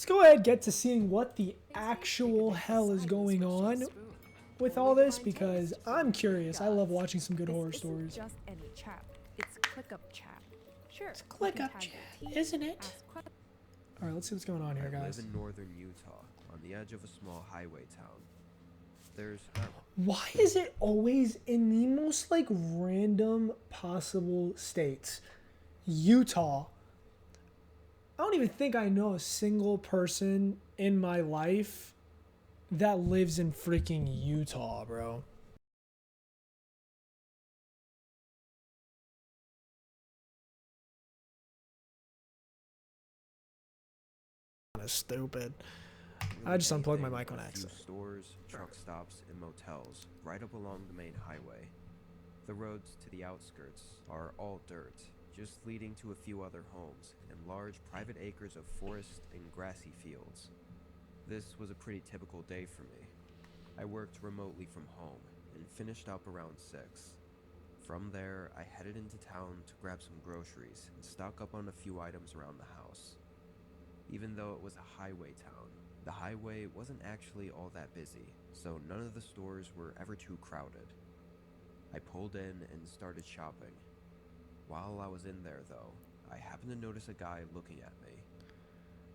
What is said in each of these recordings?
let's go ahead and get to seeing what the actual hell is going on with all this, because I'm curious. I love watching some good horror stories. Just any chat. It's ClickUp chat. Sure. It's ClickUp chat, isn't it? All right, let's see what's going on here, I guys. live in northern Utah, on the edge of a small highway town. There's Why is it always in the most like random possible states? Utah. I don't even think I know a single person in my life that lives in freaking Utah, bro. Kind of stupid. I just unplugged my mic on accident. Stores, truck stops, and motels right up along the main highway. The roads to the outskirts are all dirt, just leading to a few other homes and large private acres of forest and grassy fields. This was a pretty typical day for me. I worked remotely from home and finished up around 6. From there, I headed into town to grab some groceries and stock up on a few items around the house. Even though it was a highway town, the highway wasn't actually all that busy, so none of the stores were ever too crowded. I pulled in and started shopping. While I was in there, though, I happened to notice a guy looking at me.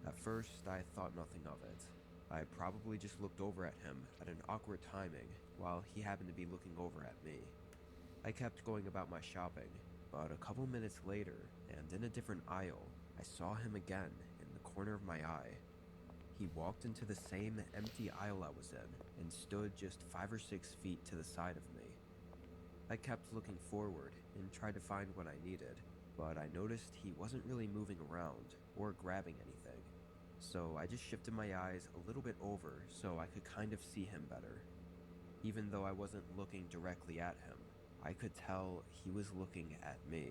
At first, I thought nothing of it. I probably just looked over at him at an awkward timing while he happened to be looking over at me. I kept going about my shopping, but a couple minutes later, and in a different aisle, I saw him again in the corner of my eye. He walked into the same empty aisle I was in and stood just 5 or 6 feet to the side of me. I kept looking forward and tried to find what I needed, but I noticed he wasn't really moving around or grabbing anything. So I just shifted my eyes a little bit over so I could kind of see him better. Even though I wasn't looking directly at him, I could tell he was looking at me.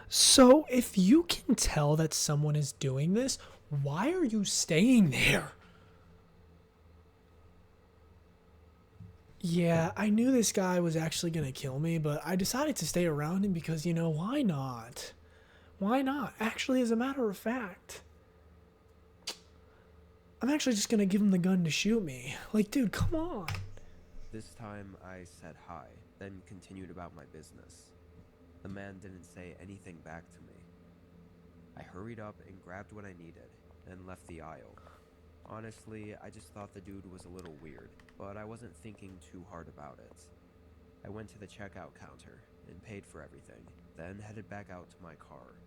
So if you can tell that someone is doing this, why are you staying there? Yeah, I knew this guy was actually going to kill me, but I decided to stay around him because, you know, why not? Why not? Actually, as a matter of fact, I'm actually just going to give him the gun to shoot me. Like, dude, come on. This time I said hi, then continued about my business. The man didn't say anything back to me. I hurried up and grabbed what I needed, and left the aisle. Honestly, I just thought the dude was a little weird, but I wasn't thinking too hard about it. I went to the checkout counter and paid for everything, then headed back out to my car.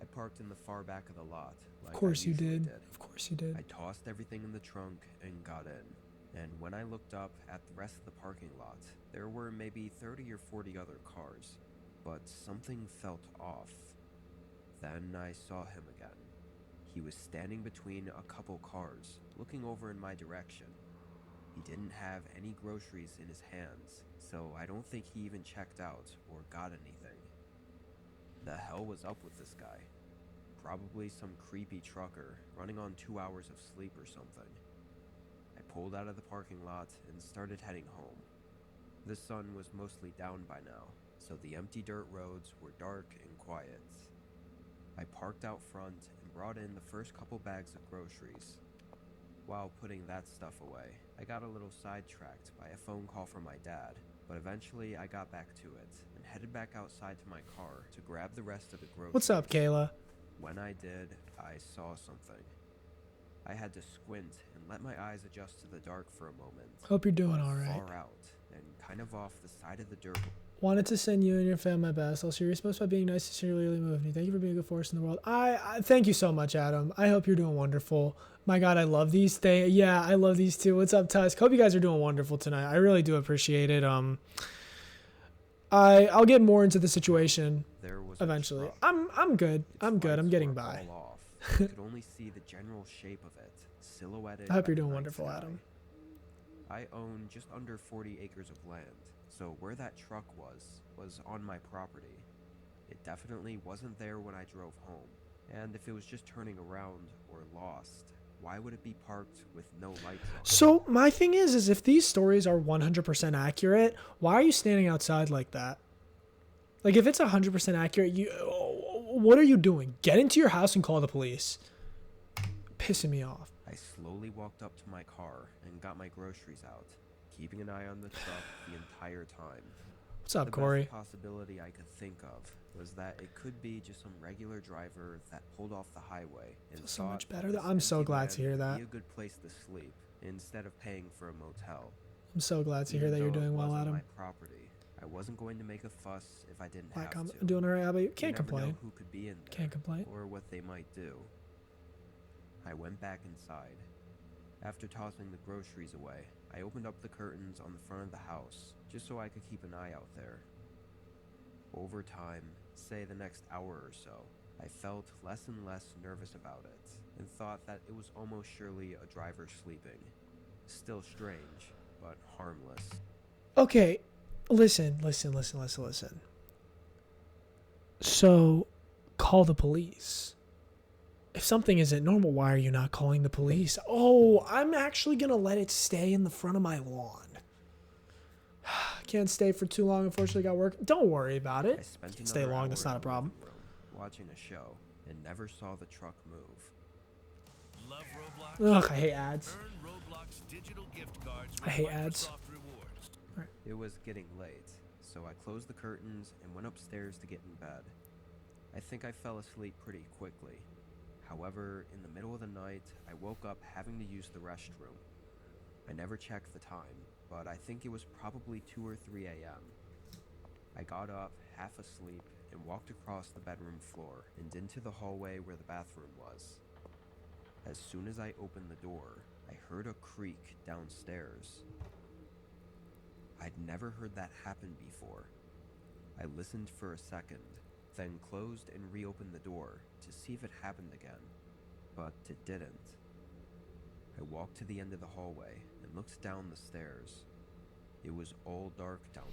I parked in the far back of the lot. Like Of course I you usually did. Of course you did. I tossed everything in the trunk and got in. And when I looked up at the rest of the parking lot, there were maybe 30 or 40 other cars, but something felt off. Then I saw him again. He was standing between a couple cars, looking over in my direction. He didn't have any groceries in his hands, so I don't think he even checked out or got anything. The hell was up with this guy? Probably some creepy trucker running on 2 hours of sleep or something. I pulled out of the parking lot and started heading home. The sun was mostly down by now, so the empty dirt roads were dark and quiet. I parked out front and brought in the first couple bags of groceries. While putting that stuff away, I got a little sidetracked by a phone call from my dad, but eventually I got back to it and headed back outside to my car to grab the rest of the groceries. What's up, Kayla? When I did, I saw something. I had to squint and let my eyes adjust to the dark for a moment. Hope you're doing but all right. Far out and kind of off the side of the dirt. Wanted to send you and your family my best. I'll share your post by being nice, sincerely moved. Thank you for being a good force in the world. I thank you so much, Adam. I hope you're doing wonderful. My God, I love these things. Yeah, I love these too. What's up, Tusk? Hope you guys are doing wonderful tonight. I really do appreciate it. I'll get more into the situation There was eventually. A truck. I'm good. Its I'm good. I'm lights getting were by. all off. I could only see the general shape of it, silhouetted. I hope by you're the doing night wonderful, sky. Adam. I own just under 40 acres of land, so where that truck was on my property. It definitely wasn't there when I drove home, and if it was just turning around or lost, why would it be parked with no lights on? So my thing is if these stories are 100% accurate, why are you standing outside like that? Like if it's 100% accurate, what are you doing? Get into your house and call the police. pissing me off. I slowly walked up to my car and got my groceries out, keeping an eye on the truck the entire time. What's up, The Corey? best possibility I could think of was that it could be just some regular driver that pulled off the highway and Feels so thought much that better. this I'm so empty glad to land hear would that. be a good place to sleep instead of paying for a motel. I'm so glad to hear Even that you're though it doing well, wasn't Adam. my property, I wasn't going to make a fuss if I didn't Like, have I'm to. doing alright. How about you? You Can't never know complain. who could be in there Can't complain. or what they might do. I went back inside. After tossing the groceries away, I opened up the curtains on the front of the house just so I could keep an eye out there. Over time, say the next hour or so, I felt less and less nervous about it and thought that it was almost surely a driver sleeping. Still strange, but harmless. Okay, listen. So, call the police. If something isn't normal, why are you not calling the police? Oh, I'm actually going to let it stay in the front of my lawn. Can't stay for too long. Unfortunately, got work. Don't worry about I it. spent Can stay another long. hour That's in not a the problem. living room, watching a show, and never saw the truck move. Love Roblox? Ugh, I hate ads. Earn Roblox digital gift cards with I hate ads. Microsoft Rewards. It was getting late, so I closed the curtains and went upstairs to get in bed. I think I fell asleep pretty quickly. However, in the middle of the night, I woke up having to use the restroom. I never checked the time, but I think it was probably 2 or 3 a.m. I got up, half asleep, and walked across the bedroom floor and into the hallway where the bathroom was. As soon as I opened the door, I heard a creak downstairs. I'd never heard that happen before. I listened for a second, then closed and reopened the door to see if it happened again, but it didn't. I walked to the end of the hallway and looked down the stairs. It was all dark down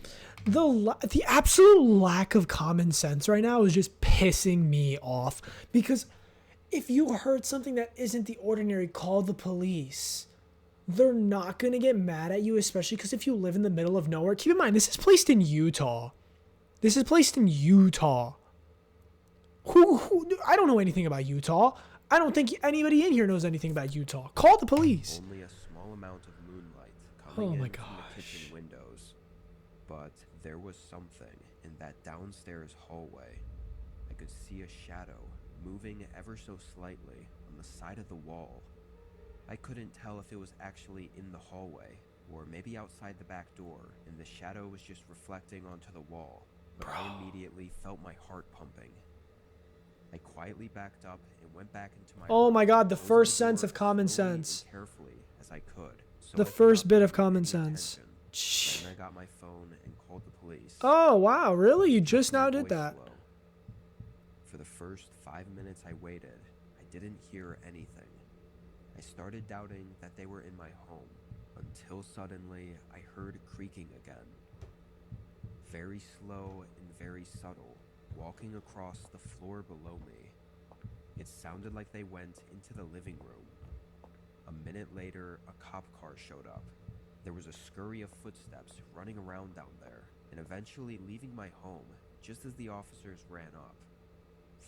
there. The absolute lack of common sense right now is just pissing me off, because if you heard something that isn't the ordinary, call the police. They're not going to get mad at you, especially because if you live in the middle of nowhere. Keep in mind, this is placed in Utah. I don't know anything about Utah. I don't think anybody in here knows anything about Utah. Call the police. Only a small amount of moonlight coming in from the kitchen windows. But there was something in that downstairs hallway. I could see a shadow moving ever so slightly on the side of the wall. I couldn't tell if it was actually in the hallway or maybe outside the back door, and the shadow was just reflecting onto the wall. But I immediately felt my heart pumping. I quietly backed up and went back into my Oh room, my God, the closing first door sense of common slowly and sense. carefully as I could, so The I could first not bit of pay common any sense. attention. Then I got my phone and called the police. Oh, wow, really? You just My now did voice that. low. For the first 5 minutes I waited, I didn't hear anything. I started doubting that they were in my home, until suddenly I heard creaking again. Very slow and very subtle, walking across the floor below me. It sounded like they went into the living room. A minute later, a cop car showed up. There was a scurry of footsteps running around down there, and eventually leaving my home just as the officers ran up.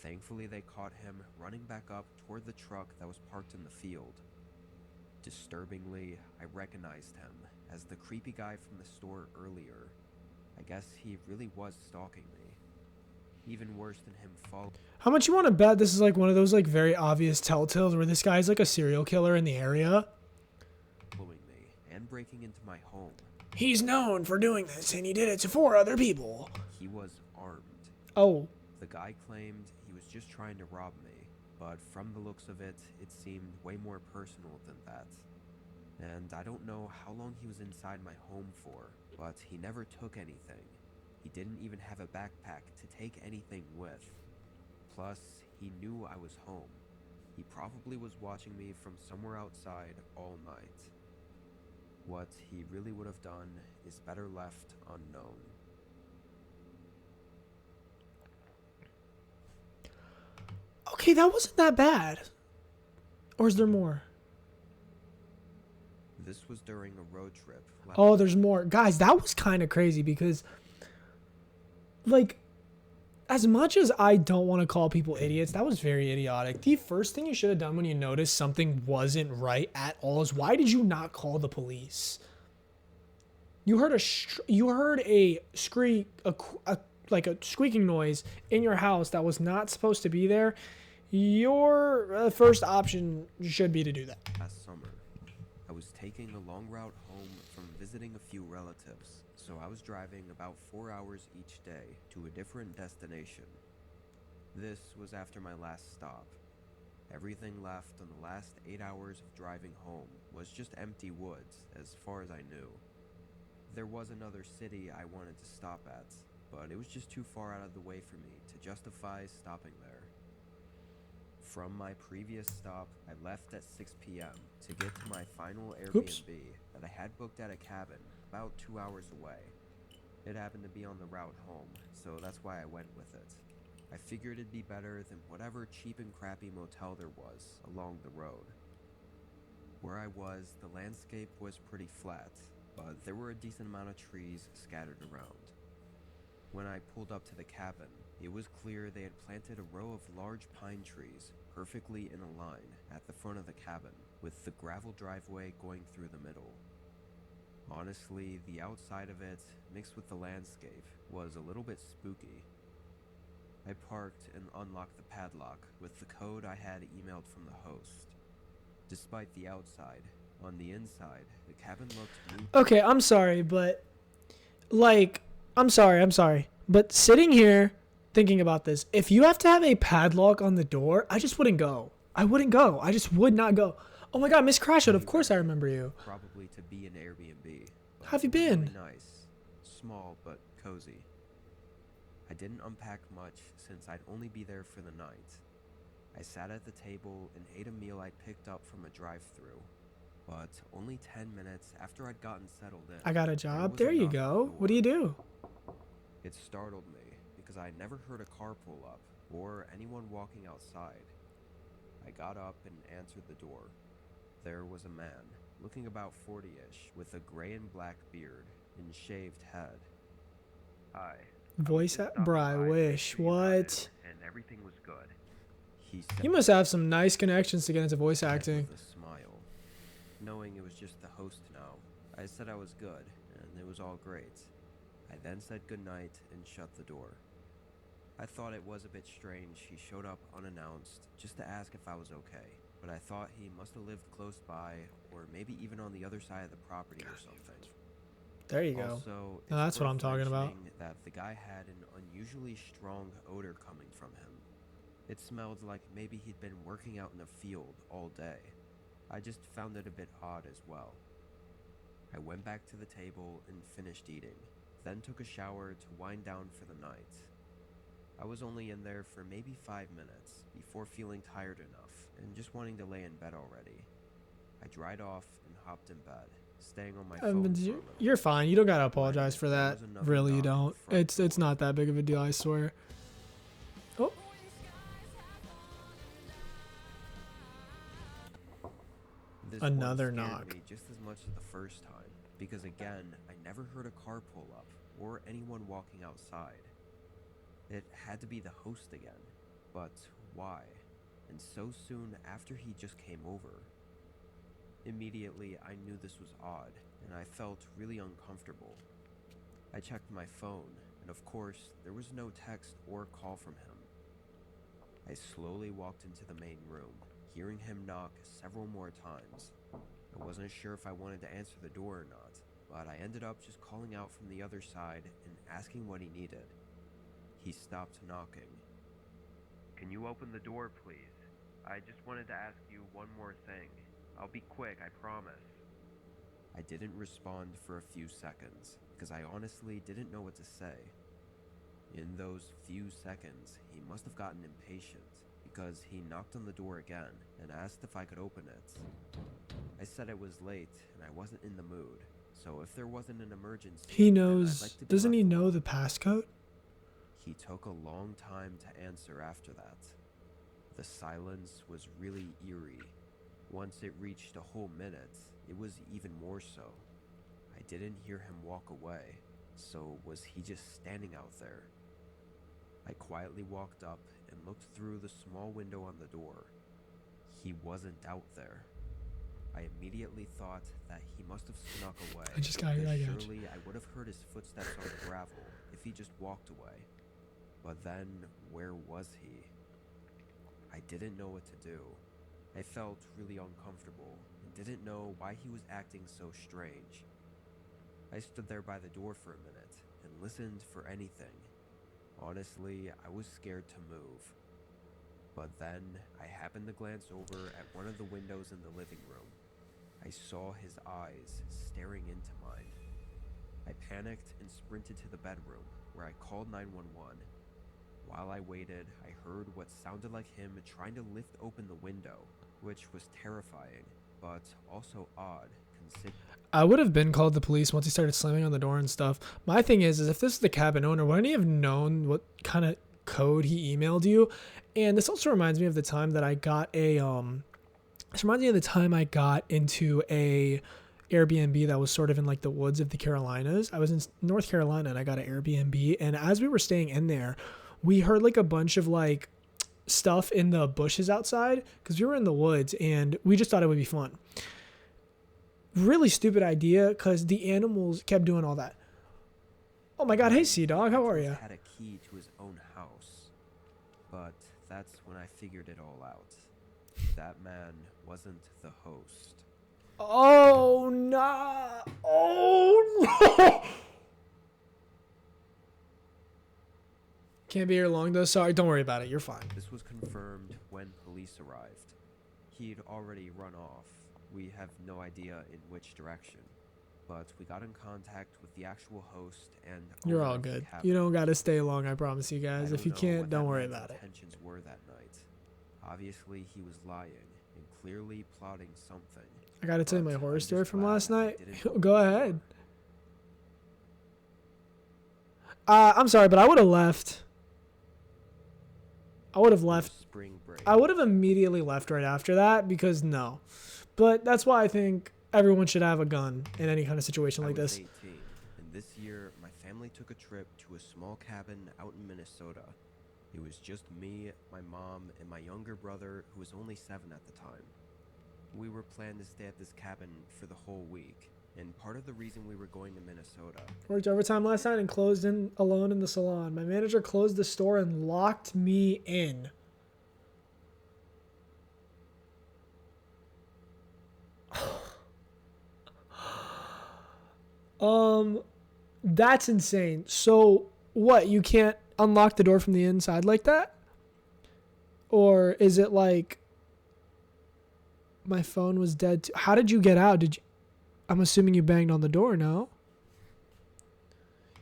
Thankfully, they caught him running back up toward the truck that was parked in the field. Disturbingly, I recognized him as the creepy guy from the store earlier. I guess he really was stalking me. Even worse than him following How much you want to bet this is like one of those like very obvious telltales where this guy's like a serial killer in the area? me and breaking into my home. He's known for doing this, and he did it to 4 other people. He was armed. Oh, The guy claimed he was just trying to rob me, but from the looks of it, it seemed way more personal than that. And I don't know how long he was inside my home for, but he never took anything. He didn't even have a backpack to take anything with. Plus, he knew I was home. He probably was watching me from somewhere outside all night. What he really would have done is better left unknown. okay, that wasn't that bad. Or is there more? This was during a road trip. Oh, there's more. Guys, that was kind of crazy because, like, as much as I don't want to call people idiots, that was very idiotic. The first thing you should have done when you noticed something wasn't right at all is why did you not call the police? You heard a screak, like a squeaking noise in your house that was not supposed to be there. Your first option should be to do that. Last summer, I was taking a long route home from visiting a few relatives, so I was driving about 4 hours each day to a different destination. This was after my last stop. Everything left on the last 8 hours of driving home was just empty woods, as far as I knew. There was another city I wanted to stop at, but it was just too far out of the way for me to justify stopping there. From my previous stop, I left at 6 p.m. to get to my final Airbnb that I had booked at a cabin about 2 hours away. It happened to be on the route home, so that's why I went with it. I figured it'd be better than whatever cheap and crappy motel there was along the road. Where I was, the landscape was pretty flat, but there were a decent amount of trees scattered around. When I pulled up to the cabin, it was clear they had planted a row of large pine trees perfectly in a line at the front of the cabin, with the gravel driveway going through the middle. Honestly, the outside of it, mixed with the landscape, was a little bit spooky. I parked and unlocked the padlock with the code I had emailed from the host. Despite the outside, on the inside, the cabin looked new. Okay, I'm sorry, but I'm sorry. But sitting here thinking about this, if you have to have a padlock on the door, I just wouldn't go. I wouldn't go. I just would not go. Oh my god, Miss Crashwood, of course I remember you. Probably to be an Airbnb. How have you It was been? really nice, small but cozy. I didn't unpack much since I'd only be there for the night. I sat at the table and ate a meal I picked up from a drive-thru. But only 10 minutes after I'd gotten settled in, I got a there job. was There a you knock at the go. What do door. you do? It startled me because I'd never heard a car pull up or anyone walking outside. I got up and answered the door. There was a man, looking about 40-ish, with a gray and black beard and shaved head. Hi. Voice bruh, I wish. What? And everything was good. He said You must have some nice connections to get into voice with acting. a smile. Knowing it was just the host now, I said I was good, and it was all great. I then said goodnight and shut the door. I thought it was a bit strange he showed up unannounced just to ask if I was okay, but I thought he must have lived close by, or maybe even on the other side of the property or something. There you go. Also, Now that's it's what worth I'm talking about. mentioning that the guy had an unusually strong odor coming from him. It smelled like maybe he'd been working out in a field all day. I just found it a bit odd as well. I went back to the table and finished eating, then took a shower to wind down for the night. I was only in there for maybe 5 minutes before feeling tired enough and just wanting to lay in bed already. I dried off and hopped in bed, staying on my phone for a little. You're fine. You don't gotta apologize for that. There was another Really, you knock at don't. the front It's door. not that big of a deal, I swear. Oh, This one Another scared knock. me just as much as the first time, because again, I never heard a car pull up or anyone walking outside. It had to be the host again, but why? And so soon after he just came over. Immediately, I knew this was odd, and I felt really uncomfortable. I checked my phone, and of course, there was no text or call from him. I slowly walked into the main room, hearing him knock several more times. I wasn't sure if I wanted to answer the door or not, but I ended up just calling out from the other side and asking what he needed. He stopped knocking. "Can you open the door, please? I just wanted to ask you one more thing. I'll be quick, I promise." I didn't respond for a few seconds, because I honestly didn't know what to say. In those few seconds, he must have gotten impatient, because he knocked on the door again and asked if I could open it. I said it was late and I wasn't in the mood, so if there wasn't an emergency, he then I'd knows. like to be Doesn't he left know alone. the passcode? He took a long time to answer after that. The silence was really eerie. Once it reached a whole minute, it was even more so. I didn't hear him walk away, so was he just standing out there? I quietly walked up and looked through the small window on the door. He wasn't out there. I immediately thought that he must have snuck away. I just got it, because I got you. surely I would have heard his footsteps on the gravel if he just walked away. But then, where was he? I didn't know what to do. I felt really uncomfortable and didn't know why he was acting so strange. I stood there by the door for a minute and listened for anything. Honestly, I was scared to move. But then, I happened to glance over at one of the windows in the living room. I saw his eyes staring into mine. I panicked and sprinted to the bedroom, where I called 911. While I waited, I heard what sounded like him trying to lift open the window, which was terrifying, but also odd, considering I would have been called the police once he started slamming on the door and stuff. My thing is if this is the cabin owner, wouldn't he have known what kind of code he emailed you? And this also reminds me of the time that I got this reminds me of the time I got into a Airbnb that was sort of in like the woods of the Carolinas. I was in North Carolina and I got an Airbnb, and as we were staying in there, we heard like a bunch of like stuff in the bushes outside because we were in the woods and we just thought it would be fun. Really stupid idea because the animals kept doing all that. Oh my god, hey Sea Dog, how are you? had a key to his own house. But that's when I figured it all out. That man wasn't the host. Oh no! Oh no! Can't be here long though. Sorry, don't worry about it. You're fine. This was confirmed when police arrived. He'd already run off. We have no idea in which direction. But we got in contact with the actual host and You're owner all of the good. cabin. You don't gotta stay long. I promise you I guys. If don't you know can't, what don't that worry man's about it. intentions were that night. Obviously, he was lying and clearly plotting something. I gotta tell you But my I'm horror just story from glad last I night. didn't go Go for it. ahead. I'm sorry, but I would have left. I would have It was left. spring break. I would have immediately left right after that because no. But that's why I think everyone should have a gun in any kind of situation I like was this. 18, and this year my family took a trip to a small cabin out in Minnesota. It was just me, my mom, and my younger brother, who was only 7 at the time. We were planned to stay at this cabin for the whole week, and part of the reason we were going to Minnesota Worked overtime last night and closed in alone in the salon. My manager closed the store and locked me in. That's insane. So what? You can't unlock the door from the inside like that? Or is it like my phone was dead? How did you get out? Did you? I'm assuming you banged on the door. No.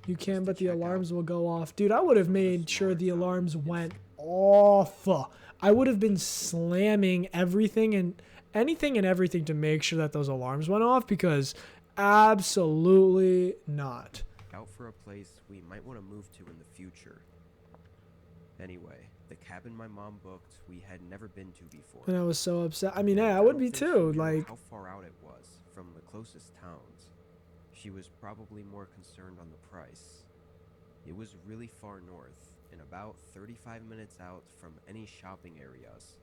You can, to but the check alarms out. will go off. Dude, I would have From the made sure smart the town, alarms it's- went off. I would have been slamming everything and anything and everything to make sure that those alarms went off because absolutely not. out for a place we might want to move to in the future. Anyway, the cabin my mom booked we had never been to before. And I was so upset. I mean, hey, I don't would be think she too. knew Like, how far out it was from the closest towns. She was probably more concerned on the price. It was really far north and about 35 minutes out from any shopping areas.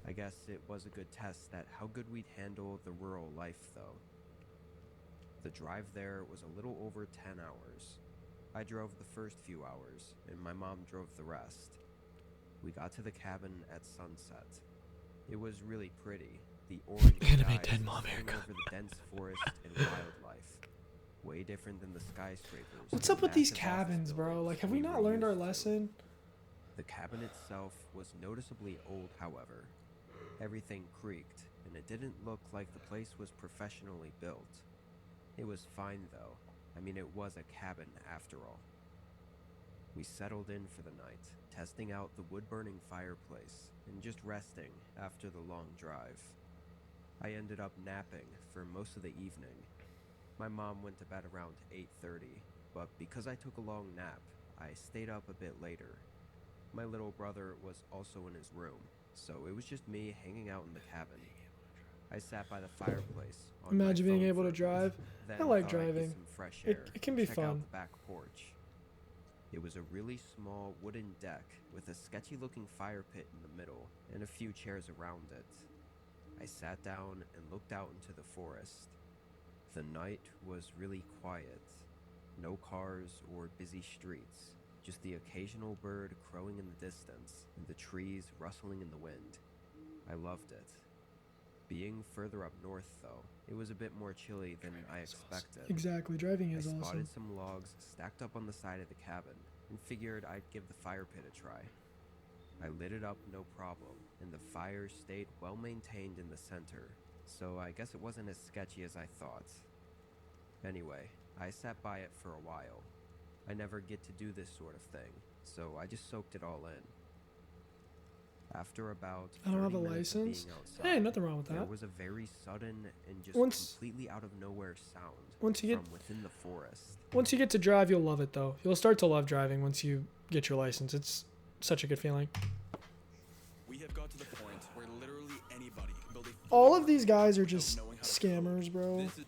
I guess it was a good test at how good we'd handle the rural life though. The drive there was a little over 10 hours. I drove the first few hours and my mom drove the rest. We got to the cabin at sunset. It was really pretty. The orange Anime skies dead mom spreading haircut. over the dense forest and wildlife. Way different than the skyscrapers. what's and up with these massive office cabins, bro? buildings Like, have we were not learned our used to. lesson? The cabin itself was noticeably old, however. Everything creaked, and it didn't look like the place was professionally built. It was fine though. I mean, it was a cabin after all. We settled in for the night, testing out the wood-burning fireplace and just resting after the long drive. I ended up napping for most of the evening. My mom went to bed around 8:30, but because I took a long nap, I stayed up a bit later. My little brother was also in his room, so it was just me hanging out in the cabin. I sat by the fireplace. On my Imagine being phone able for to a bit, drive. then I like thought I'd get driving. some fresh It- air it can be check fun. Out the back porch. It was a really small wooden deck with a sketchy looking fire pit in the middle and a few chairs around it. I sat down and looked out into the forest. The night was really quiet. No cars or busy streets, just the occasional bird crowing in the distance and the trees rustling in the wind. I loved it. Being further up north, though, it was a bit more chilly than I expected. Exactly, driving I is spotted awesome. some logs stacked up on the side of the cabin and figured I'd give the fire pit a try. I lit it up no problem, and the fire stayed well maintained in the center, so I guess it wasn't as sketchy as I thought. Anyway, I sat by it for a while. I never get to do this sort of thing, so I just soaked it all in. After about I don't have 30 a minutes of license. being outside, Hey, nothing wrong with there that. was a very sudden and just Once- completely out of nowhere sound once you get- from within the forest. Once you get to drive, you'll love it though. You'll start to love driving once you get your license. It's such a good feeling. We have got to the point where literally anybody can build a All of these guys are just knowing how to scammers, code. bro. This is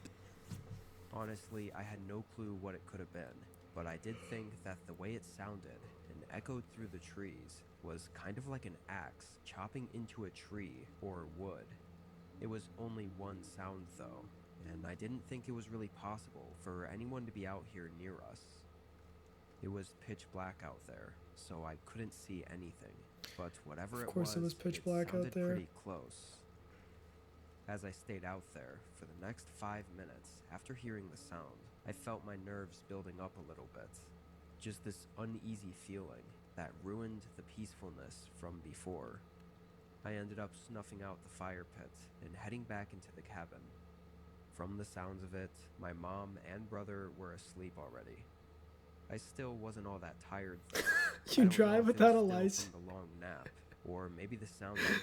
Honestly, I had no clue what it could have been, but I did think that the way it sounded and echoed through the trees was kind of like an axe chopping into a tree or wood. It was only one sound though, and I didn't think it was really possible for anyone to be out here near us. It was pitch black out there, so I couldn't see anything, but whatever Of course it was pitch black out sounded there. pretty close. As I stayed out there for the next 5 minutes after hearing the sound, I felt my nerves building up a little bit. Just this uneasy feeling that ruined the peacefulness from before. I ended up snuffing out the fire pit and heading back into the cabin. From the sounds of it, my mom and brother were asleep already. I still wasn't all that tired though. I You don't know drive if it without a was still license. from the long nap, or maybe the sound of it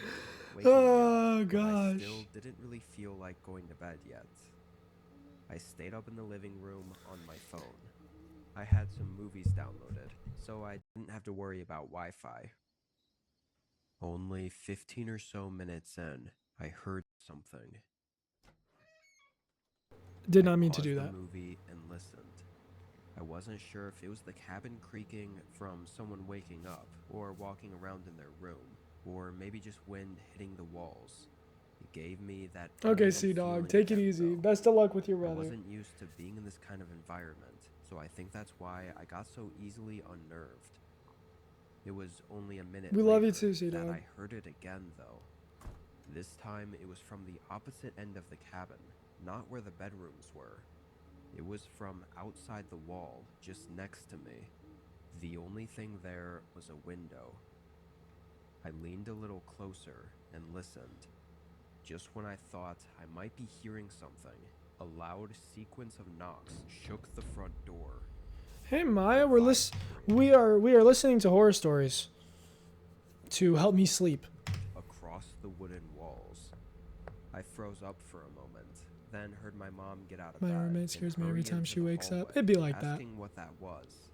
waking me up, Oh but I gosh. still didn't really feel like going to bed yet. I stayed up in the living room on my phone. I had some movies downloaded, so I didn't have to worry about Wi-Fi. Only 15 or so minutes in, I heard something. Did not mean to Paused do the that. movie and listened. I wasn't sure if it was the cabin creaking from someone waking up or walking around in their room, or maybe just wind hitting the walls. It gave me that Okay, uneasy Sea Dog, feeling take it again, easy. though. Best of luck with your I brother. wasn't used to being in this kind of environment, so I think that's why I got so easily unnerved. It was only a minute We love you later too, Sea that Dog. I heard it again, though. This time it was from the opposite end of the cabin, not where the bedrooms were. It was from outside the wall, just next to me. The only thing there was a window. I leaned a little closer and listened. Just when I thought I might be hearing something, a loud sequence of knocks shook the front door. Hey Maya, we are listening to horror stories to help me sleep. Across the wooden walls. I froze up for a moment, then heard my mom get out of My bed roommate and scares me every hurry time into she the wakes up. hallway, It'd be like that. asking what that was.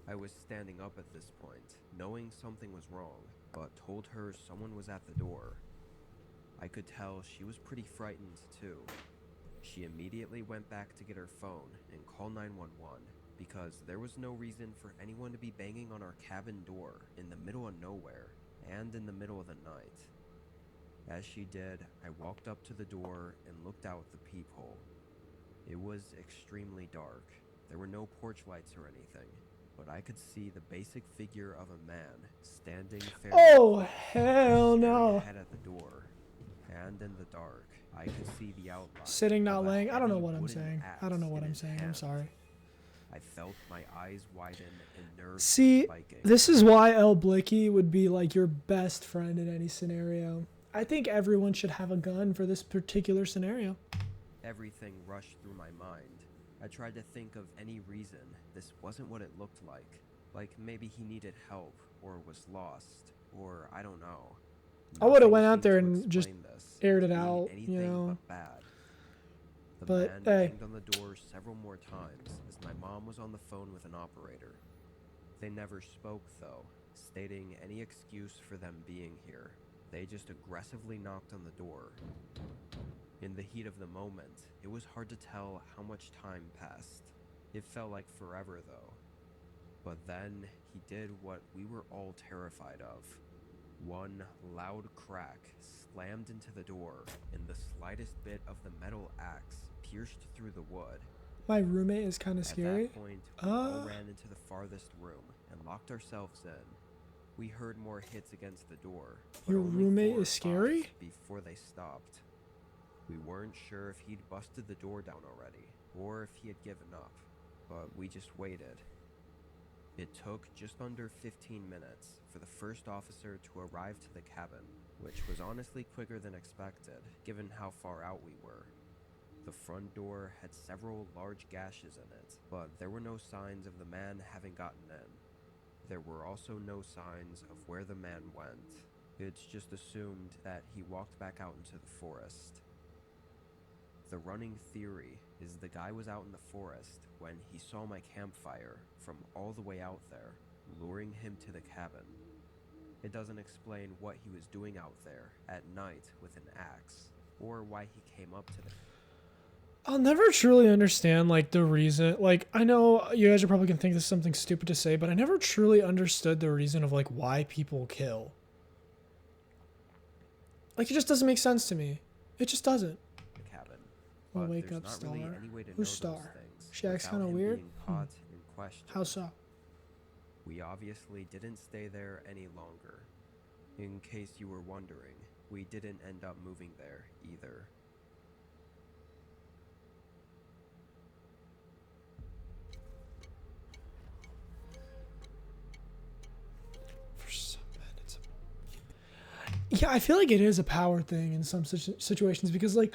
I was standing up at this point, knowing something was wrong, but told her someone was at the door. I could tell she was pretty frightened too. She immediately went back to get her phone and call 911 because there was no reason for anyone to be banging on our cabin door in the middle of nowhere and in the middle of the night. As she did, I walked up to the door and looked out the peephole. It was extremely dark. There were no porch lights or anything, but I could see the basic figure of a man standing fairly Oh close, hell staring no. ahead at the door. And in the dark, I could see the outline. Sitting, not of a laying. I don't know heavy what I'm wooden saying. I don't know axe what in I'm his saying. I'm hand. sorry. I felt my eyes widen and nerves See, spiking. this is why El Blicky would be like your best friend in any scenario. I think everyone should have a gun for this particular scenario. Everything rushed through my mind. I tried to think of any reason this wasn't what it looked like. Like maybe he needed help or was lost or I don't know. I would've Nothing went out seemed there to and just explain this, aired it being out, you anything know. but bad. The But, man hey. banged on the door several more times as my mom was on the phone with an operator. They never spoke though, stating any excuse for them being here. They just aggressively knocked on the door. In the heat of the moment, it was hard to tell how much time passed. It felt like forever though. But then he did what we were all terrified of. One loud crack slammed into the door, and the slightest bit of the metal axe pierced through the wood. My roommate is kind of scary. At that point, we all ran into the farthest room and locked ourselves in. We heard more hits against the door. But Your only roommate 4 or is scary? 5 before they stopped. We weren't sure if he'd busted the door down already, or if he had given up, but we just waited. It took just under 15 minutes for the first officer to arrive to the cabin, which was honestly quicker than expected, given how far out we were. The front door had several large gashes in it, but there were no signs of the man having gotten in. There were also no signs of where the man went. It's just assumed that he walked back out into the forest. The running theory is the guy was out in the forest when he saw my campfire from all the way out there, luring him to the cabin. It doesn't explain what he was doing out there at night with an axe, or why he came up to the... I'll never truly understand like the reason. Like, I know you guys are probably gonna think this is something stupid to say, but I never truly understood the reason of like why people kill. Like, it just doesn't make sense to me. It just doesn't. the cabin. Well, But wake there's up, not Star. really any way to know Who's those Star? things She acts without kinda him weird. being caught and questioned. How so? We obviously didn't stay there any longer. In case you were wondering, we didn't end up moving there either. For some men, yeah, I feel like it is a power thing in some situations because, like,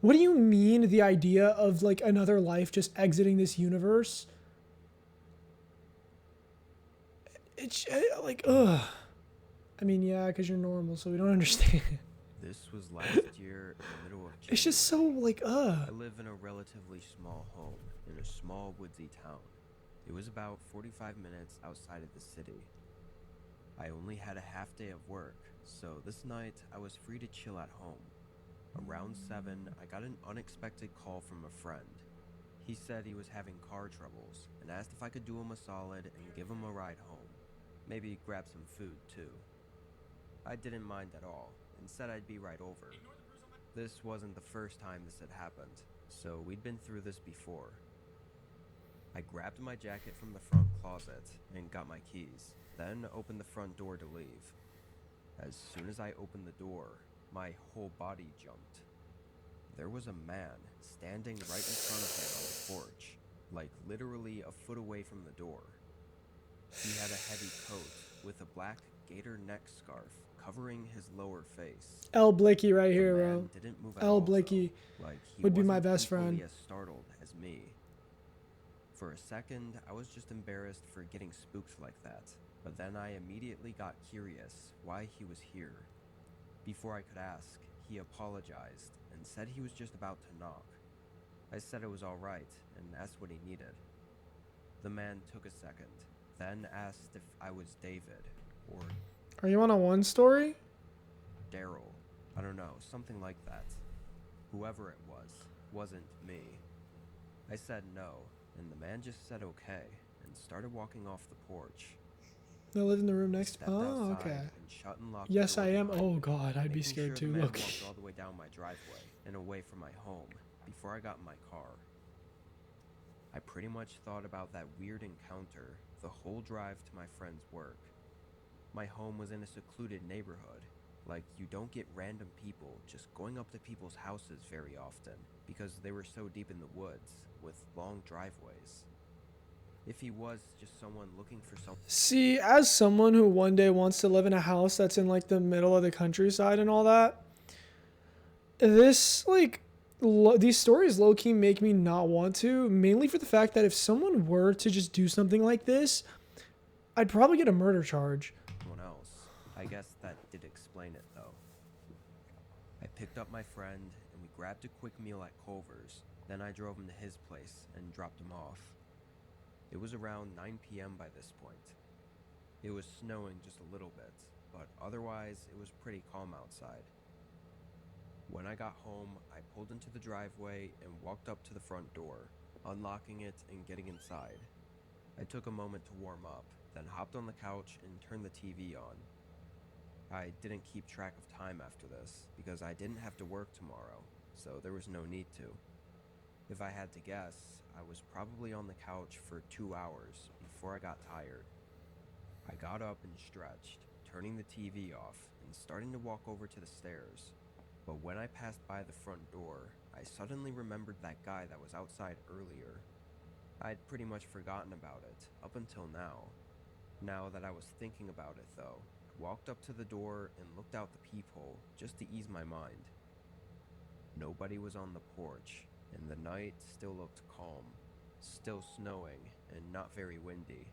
what do you mean the idea of like another life just exiting this universe? It's like, ugh. I mean, yeah, because you're normal, so we don't understand. This was last year in the middle of January. It's just so like, I live in a relatively small home in a small woodsy town. It was about 45 minutes outside of the city. I only had a half day of work, so this night I was free to chill at home. Around 7, I got an unexpected call from a friend. He said he was having car troubles and asked if I could do him a solid and give him a ride home. Maybe grab some food too. I didn't mind at all and said I'd be right over. This wasn't the first time this had happened, so we'd been through this before. I grabbed my jacket from the front closet and got my keys, then opened the front door to leave. As soon as I opened the door, my whole body jumped. There was a man standing right in front of me on the porch, like literally a foot away from the door. He had a heavy coat with a black gator neck scarf covering his lower face. El Blicky right The here, man bro. didn't move at El all, Blicky though, like he would be my wasn't best equally friend. as startled as me. For a second, I was just embarrassed for getting spooked like that, but then I immediately got curious why he was here. Before I could ask, he apologized and said he was just about to knock. I said it was alright and asked what he needed. The man took a second, then asked if I was David or Are you on a one story? Daryl. I don't know, something like that. Whoever it was, wasn't me. I said no, and the man just said okay and started walking off the porch. They live in the room I next. stepped Oh, outside okay. and shut and locked Yes, the door I am. behind Oh me, God, I'd be making scared sure too. the man Look. walked all the way down my driveway and away from my home before I got in my car. I pretty much thought about that weird encounter the whole drive to my friend's work. My home was in a secluded neighborhood. Like, you don't get random people just going up to people's houses very often because they were so deep in the woods with long driveways. If he was just someone looking for something, See, as someone who one day wants to live in a house that's in like the middle of the countryside and all that, this like these stories low key make me not want to, mainly for the fact that if someone were to just do something like this, I'd probably get a murder charge. else. I guess that did explain it though. I picked up my friend and we grabbed a quick meal at Culver's. Then I drove him to his place and dropped him off. It was around 9 p.m. by this point. It was snowing just a little bit, but otherwise it was pretty calm outside. When I got home, I pulled into the driveway and walked up to the front door, unlocking it and getting inside. I took a moment to warm up, then hopped on the couch and turned the TV on. I didn't keep track of time after this because I didn't have to work tomorrow, so there was no need to. If I had to guess, I was probably on the couch for 2 hours before I got tired. I got up and stretched, turning the TV off and starting to walk over to the stairs. But when I passed by the front door, I suddenly remembered that guy that was outside earlier. I'd pretty much forgotten about it, up until now. Now that I was thinking about it though, I walked up to the door and looked out the peephole just to ease my mind. Nobody was on the porch, and the night still looked calm, still snowing and not very windy.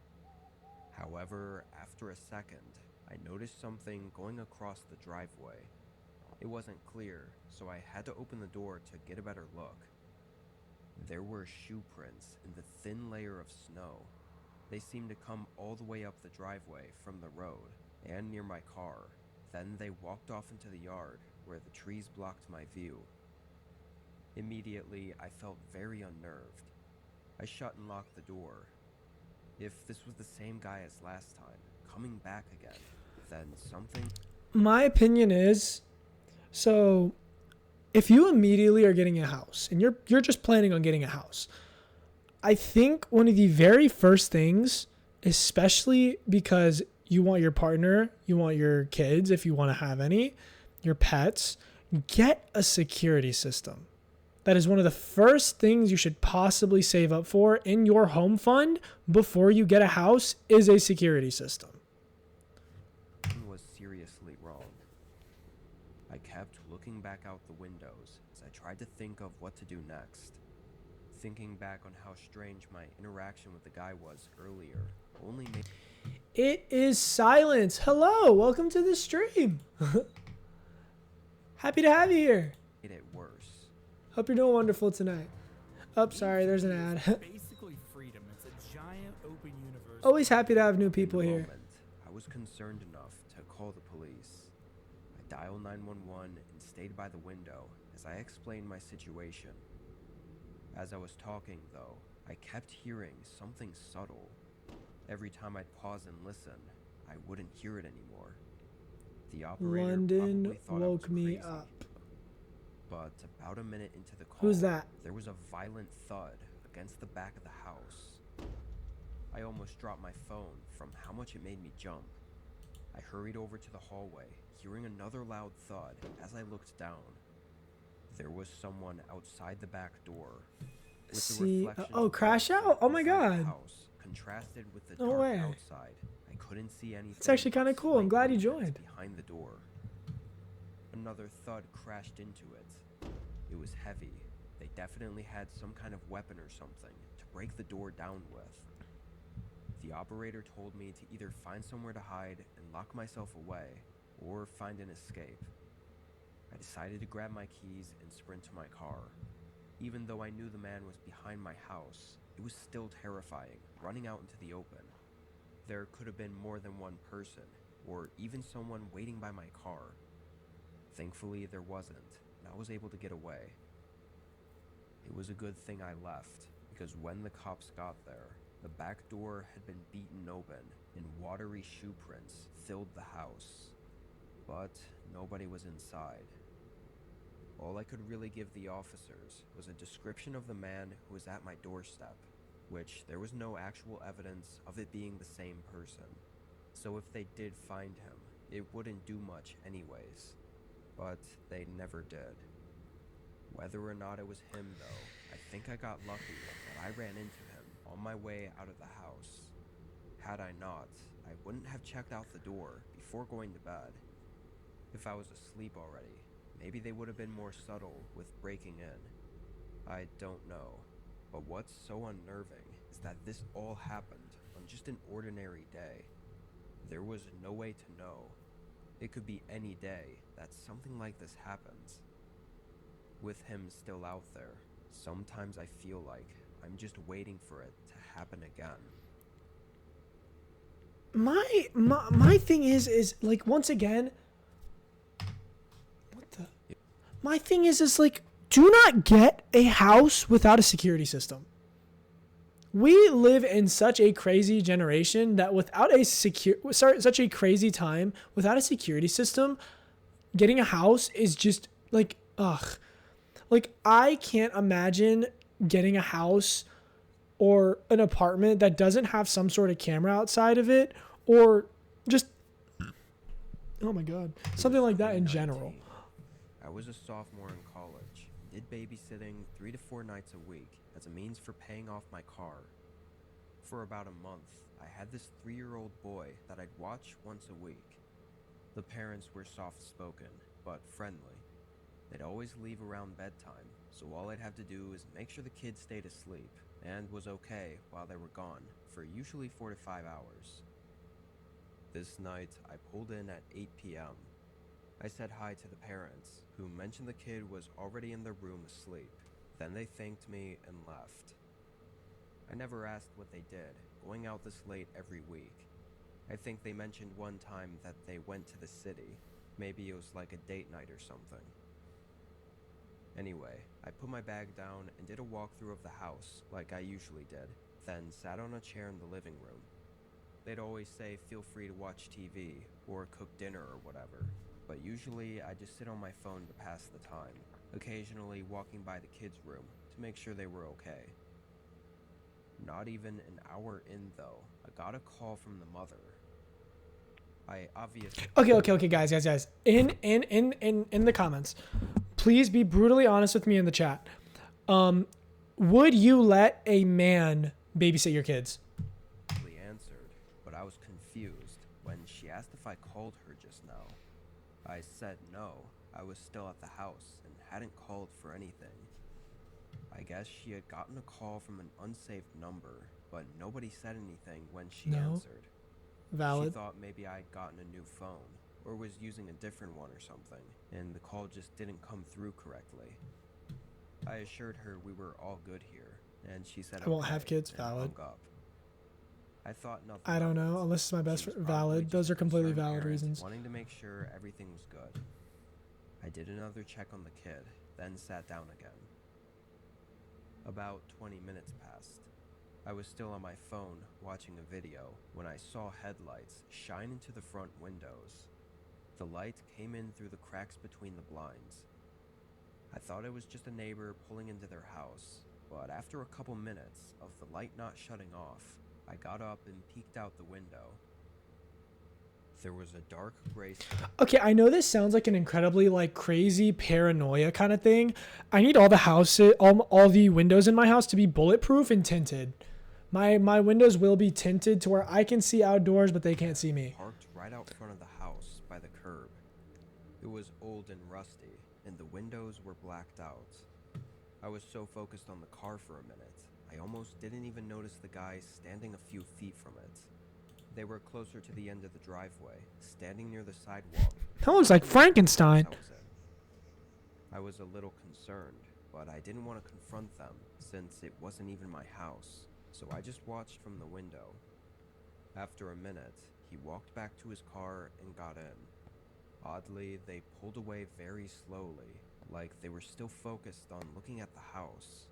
However, after a second, I noticed something going across the driveway. It wasn't clear, so I had to open the door to get a better look. There were shoe prints in the thin layer of snow. They seemed to come all the way up the driveway from the road and near my car. Then they walked off into the yard where the trees blocked my view. Immediately, I felt very unnerved. I shut and locked the door. If this was the same guy as last time, coming back again, then something... My opinion is, so if you immediately are getting a house and you're just planning on getting a house, I think one of the very first things, especially because you want your partner, you want your kids, if you want to have any, your pets, get a security system. That is one of the first things you should possibly save up for in your home fund before you get a house is a security system. was seriously wrong. I kept looking back out the windows as I tried to think of what to do next. Thinking back on how strange my interaction with the guy was earlier only made It is Silence. Hello, welcome to the stream. Happy to have you here. it worse. Hope you're doing wonderful tonight. Oh, sorry, there's an ad. Basically freedom. It's a giant open universe. Always happy to have new people In the here. moment, I was concerned enough to call the police. I dialed 911 and stayed by the window as I explained my situation. As I was talking, though, I kept hearing something subtle. Every time I'd pause and listen, I wouldn't hear it anymore. The operator London probably thought I was woke me crazy. up. But about a minute into the call, Who's that? there was a violent thud against the back of the house. I almost dropped my phone from how much it made me jump. I hurried over to the hallway, hearing another loud thud as I looked down. There was someone outside the back door. With the See, reflection oh, of crash light out? Oh my inside the God. house, contrasted with the No dark way. outside, I couldn't see anything. It's actually kinda but cool. I'm slight glad you movement joined. behind the door. Another thud crashed into it. It was heavy. They definitely had some kind of weapon or something to break the door down with. The operator told me to either find somewhere to hide and lock myself away, or find an escape. I decided to grab my keys and sprint to my car. Even though I knew the man was behind my house, it was still terrifying, running out into the open. There could have been more than one person, or even someone waiting by my car. Thankfully, there wasn't, and I was able to get away. It was a good thing I left, because when the cops got there, the back door had been beaten open, and watery shoe prints filled the house. But nobody was inside. All I could really give the officers was a description of the man who was at my doorstep, which there was no actual evidence of it being the same person. So if they did find him, it wouldn't do much anyways. But they never did. Whether or not it was him, though, I think I got lucky that I ran into him on my way out of the house. Had I not, I wouldn't have checked out the door before going to bed. If I was asleep already, maybe they would have been more subtle with breaking in. I don't know. But what's so unnerving is that this all happened on just an ordinary day. There was no way to know. It could be any day that something like this happens. With him still out there, sometimes I feel like I'm just waiting for it to happen again. My thing is like, once again, what the? My thing is like, do not get a house without a security system. We live in such a crazy generation that without such a crazy time, without a security system, getting a house is just like, ugh. Like, I can't imagine getting a house or an apartment that doesn't have some sort of camera outside of it, or just, oh my God, something like that in general. 2019. I was a sophomore in college, did babysitting 3 to 4 nights a week as a means for paying off my car. For about a month, I had this 3-year-old boy that I'd watch once a week. The parents were soft-spoken, but friendly. They'd always leave around bedtime, so all I'd have to do is make sure the kid stayed asleep and was okay while they were gone for usually 4 to 5 hours. This night, I pulled in at 8 p.m. I said hi to the parents, who mentioned the kid was already in their room asleep. Then they thanked me and left. I never asked what they did, going out this late every week. I think they mentioned one time that they went to the city. Maybe it was like a date night or something. Anyway, I put my bag down and did a walkthrough of the house, like I usually did, then sat on a chair in the living room. They'd always say feel free to watch TV, or cook dinner or whatever, but usually I just sit on my phone to pass the time, occasionally walking by the kids' room to make sure they were okay. Not even an hour in though, I got a call from the mother. I obviously... Okay, guys. In the comments, please be brutally honest with me in the chat. Would you let a man babysit your kids? answered, but I was confused when she asked if I called her just now. I said no, I was still at the house and hadn't called for anything. I guess she had gotten a call from an unsaved number, but nobody said anything when she answered. Valid. She thought maybe I'd gotten a new phone, or was using a different one or something, and the call just didn't come through correctly. I assured her we were all good here, and she said I won't okay, have kids. and Valid. hung up. I thought nothing I don't of know, it. unless it's my best She was friend. probably Valid. just Those a are completely concerned valid parent reasons. wanting to make sure everything was good. I did another check on the kid, then sat down again. About 20 minutes passed. I was still on my phone watching a video when I saw headlights shine into the front windows. The light came in through the cracks between the blinds. I thought it was just a neighbor pulling into their house, but after a couple minutes of the light not shutting off, I got up and peeked out the window. There was a dark gray... Okay, I know this sounds like an incredibly like crazy paranoia kind of thing. I need all the houses, all the windows in my house to be bulletproof and tinted. My windows will be tinted to where I can see outdoors, but they can't see me. Parked right out front of the house by the curb. It was old and rusty, and the windows were blacked out. I was so focused on the car for a minute, I almost didn't even notice the guys standing a few feet from it. They were closer to the end of the driveway, standing near the sidewalk. That looks like Frankenstein. I was a little concerned, but I didn't want to confront them since it wasn't even my house, so I just watched from the window. After a minute, he walked back to his car and got in. Oddly, they pulled away very slowly, like they were still focused on looking at the house.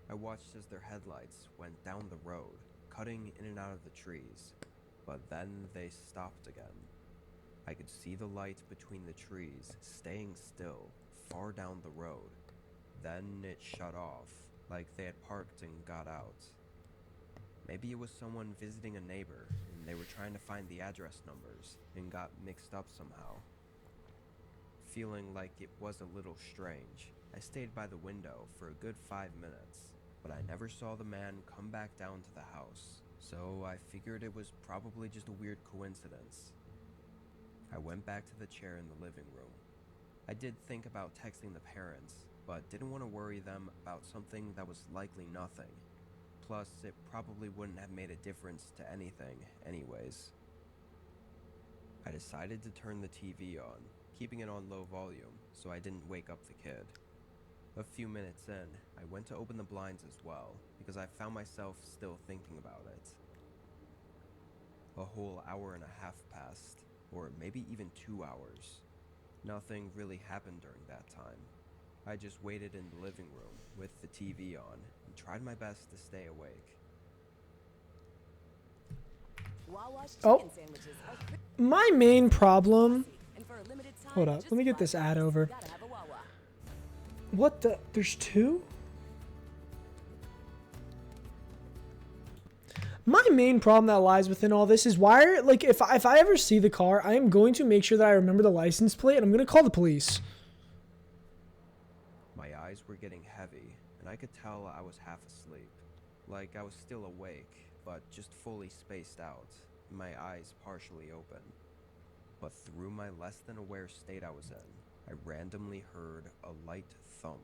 I watched as their headlights went down the road, cutting in and out of the trees, but then they stopped again. I could see the light between the trees staying still far down the road. Then it shut off, like they had parked and got out. Maybe it was someone visiting a neighbor and they were trying to find the address numbers and got mixed up somehow. Feeling like it was a little strange, I stayed by the window for a good 5 minutes, but I never saw the man come back down to the house, so I figured it was probably just a weird coincidence. I went back to the chair in the living room. I did think about texting the parents, but didn't want to worry them about something that was likely nothing. Plus, it probably wouldn't have made a difference to anything anyways. I decided to turn the TV on, keeping it on low volume so I didn't wake up the kid. A few minutes in, I went to open the blinds as well, because I found myself still thinking about it. A whole hour and a half passed, or maybe even 2 hours. Nothing really happened during that time. I just waited in the living room with the TV on and tried my best to stay awake. Wawa's Oh. chicken sandwiches are crispy My main problem. and for a limited time. Hold up, just let me get $5, this ad over. gotta have a Wawa. What the? There's two? My main problem that lies within all this is why, like, if I ever see the car, I am going to make sure that I remember the license plate and I'm going to call the police. My eyes were getting heavy, and I could tell I was half asleep. Like I was still awake, but just fully spaced out, my eyes partially open. But through my less than aware state I was in, I randomly heard a light thump.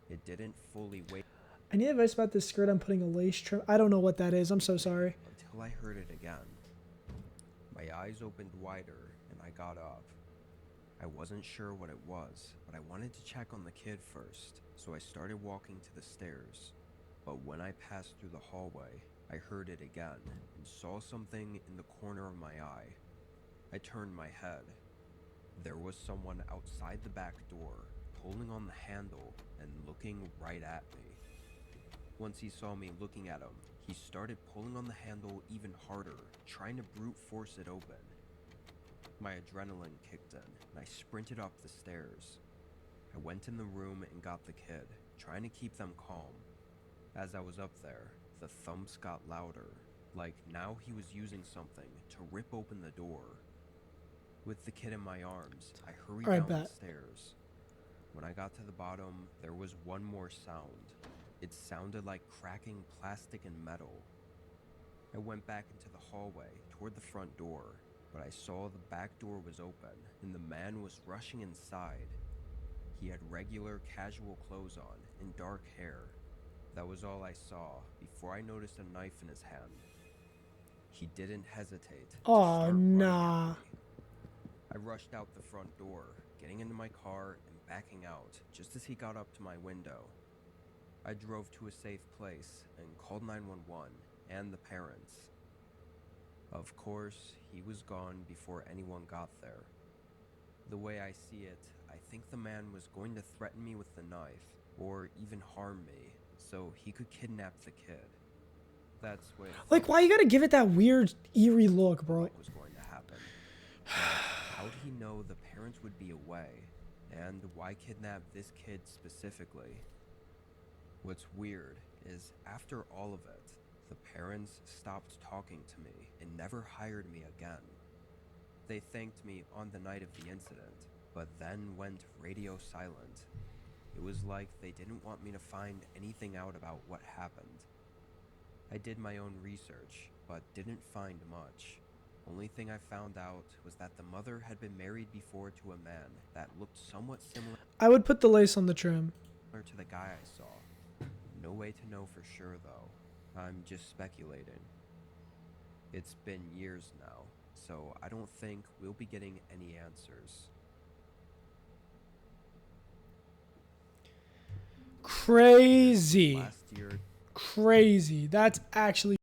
It didn't fully wake I need advice about this skirt. I'm putting a lace trim. I don't know what that is. I'm so sorry. until I heard it again. My eyes opened wider, and I got up. I wasn't sure what it was, but I wanted to check on the kid first, so I started walking to the stairs. But when I passed through the hallway, I heard it again and saw something in the corner of my eye. I turned my head. There was someone outside the back door, pulling on the handle and looking right at me. Once he saw me looking at him, he started pulling on the handle even harder, trying to brute force it open. My adrenaline kicked in, and I sprinted up the stairs. I went in the room and got the kid, trying to keep them calm. As I was up there, the thumps got louder, like now he was using something to rip open the door. With the kid in my arms, I hurried Alright, down the bet. stairs. When I got to the bottom, there was one more sound. It sounded like cracking plastic and metal. I went back into the hallway toward the front door, but I saw the back door was open and the man was rushing inside. He had regular casual clothes on and dark hair. That was all I saw before I noticed a knife in his hand. He didn't hesitate. to Oh, start running at nah. me. I rushed out the front door, getting into my car and backing out just as he got up to my window. I drove to a safe place and called 911 and the parents. Of course, he was gone before anyone got there. The way I see it, I think the man was going to threaten me with the knife, or even harm me, so he could kidnap the kid. That's what Like, why you gotta give it that weird, eerie look, bro? what was going to happen. How did he know the parents would be away? And why kidnap this kid specifically? What's weird is after all of it, the parents stopped talking to me and never hired me again. They thanked me on the night of the incident, but then went radio silent. It was like they didn't want me to find anything out about what happened. I did my own research, but didn't find much. Only thing I found out was that the mother had been married before to a man that looked somewhat similar I would put the lace on the trim. to the guy I saw. No way to know for sure though. I'm just speculating. It's been years now, so I don't think we'll be getting any answers. Crazy. Last year, Crazy. That's actually